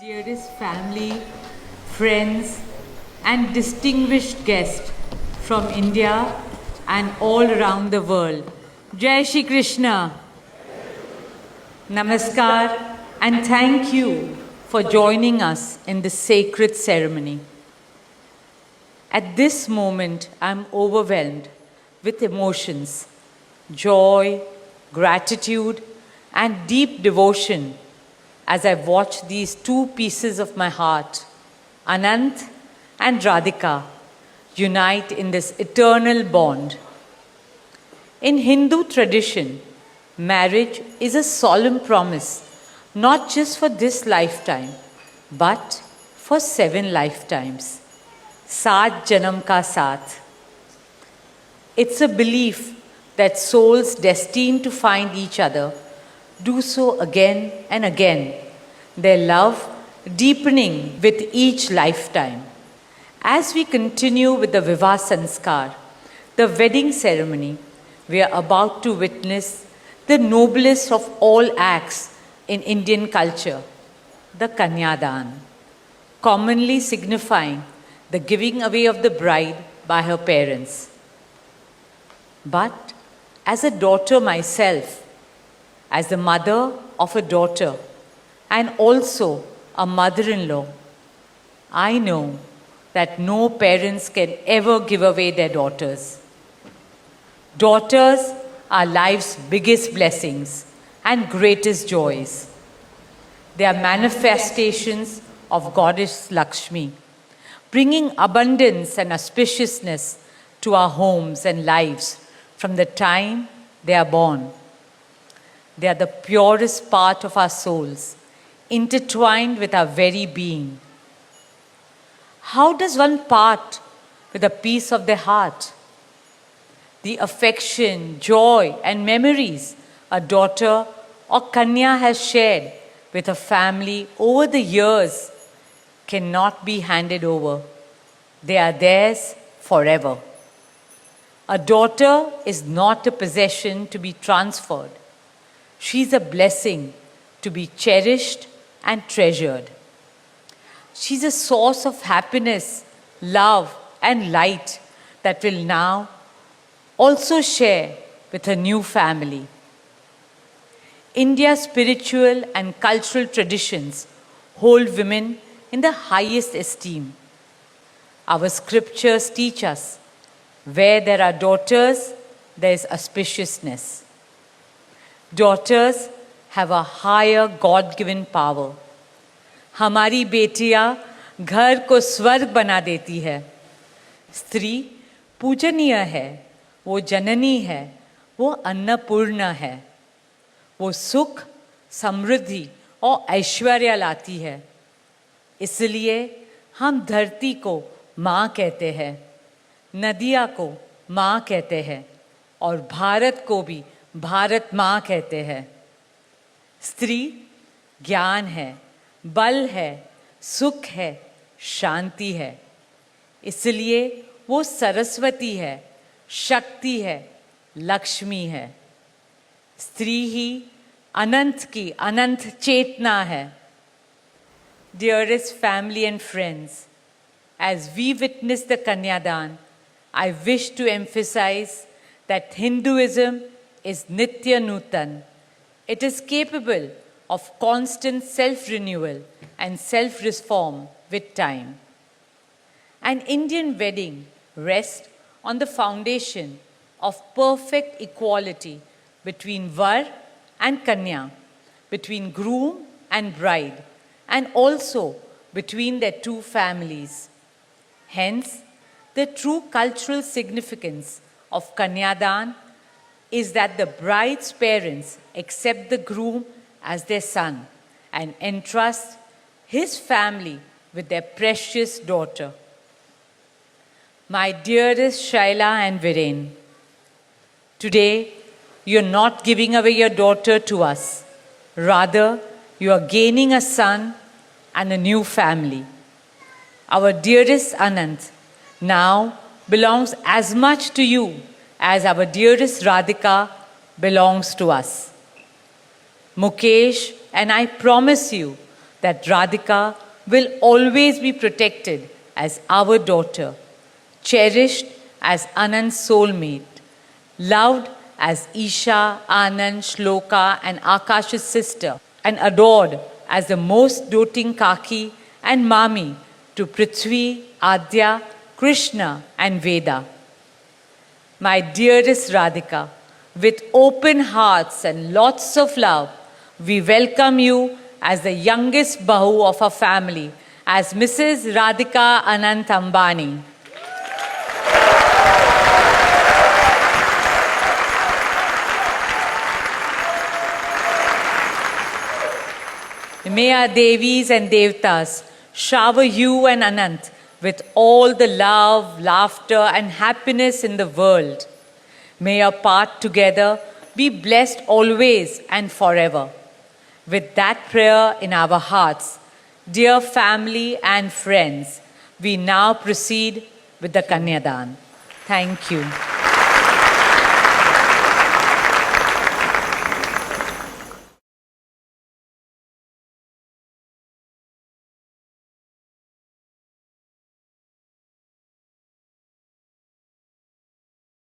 Dearest family, friends, and distinguished guests from India and all around the world. Jai Shri Krishna. Namaskar and thank you for joining us in this sacred ceremony. At this moment, I'm overwhelmed with emotions, joy, gratitude, and deep devotion as I watch these two pieces of my heart, Anant and Radhika, unite in this eternal bond. In Hindu tradition, marriage is a solemn promise, not just for this lifetime, but for 7 lifetimes. Saat Janam Ka Saath. It's a belief that souls destined to find each other do so again and again, their love deepening with each lifetime. As we continue with the Vivah Sanskar, the wedding ceremony, we are about to witness the noblest of all acts in Indian culture, the Kanyadan, commonly signifying the giving away of the bride by her parents. But as a daughter myself, as the mother of a daughter and also a mother-in-law, I know that no parents can ever give away their daughters. Daughters are life's biggest blessings and greatest joys. They are manifestations of Goddess Lakshmi, bringing abundance and auspiciousness to our homes and lives from the time they are born. They are the purest part of our souls, intertwined with our very being. How does one part with a piece of their heart? The affection, joy, and memories a daughter or Kanya has shared with her family over the years cannot be handed over. They are theirs forever. A daughter is not a possession to be transferred. She is a blessing to be cherished and treasured. She's a source of happiness, love, and light that will now also share with her new family. India's spiritual and cultural traditions hold women in the highest esteem. Our scriptures teach us where there are daughters, there is auspiciousness. Daughters have a higher God-given power. हमारी बेटियां घर को स्वर्ग बना देती है. स्त्री पूजनीय है, वो जननी है, वो अन्नपूर्णा है. वो सुख, समृद्धि और ऐश्वर्य लाती है. इसलिए हम धरती को माँ कहते हैं, नदियाँ को माँ कहते हैं और भारत को भी भारत माँ कहते हैं. स्त्री ज्ञान है, बल है, सुख है, शांति है. इसलिए वो सरस्वती है, शक्ति है, लक्ष्मी है. स्त्री ही अनंत की अनंत चेतना है. Dearest family and friends, as we witness the Kanyadan, I wish to emphasize that Hinduism is Nitya Nutan. It is capable of constant self-renewal and self-reform with time. An Indian wedding rests on the foundation of perfect equality between Var and Kanya, between groom and bride, and also between their two families. Hence, the true cultural significance of Kanyadan is that the bride's parents accept the groom as their son and entrust his family with their precious daughter. My dearest Shaila and Viren, today you are not giving away your daughter to us. Rather, you are gaining a son and a new family. Our dearest Anant now belongs as much to you as our dearest Radhika belongs to us. Mukesh and I promise you that Radhika will always be protected as our daughter, cherished as Anand's soulmate, loved as Isha, Anand, Shloka, and Akash's sister, and adored as the most doting Kaki and Mami to Prithvi, Adya, Krishna, and Veda. My dearest Radhika, with open hearts and lots of love, we welcome you as the youngest Bahu of our family, as Mrs. Radhika Anant Ambani. May our Devis and Devtas shower you and Anant with all the love, laughter, and happiness in the world. May your path together be blessed always and forever. With that prayer in our hearts, dear family and friends, we now proceed with the Kanyadan. Thank you.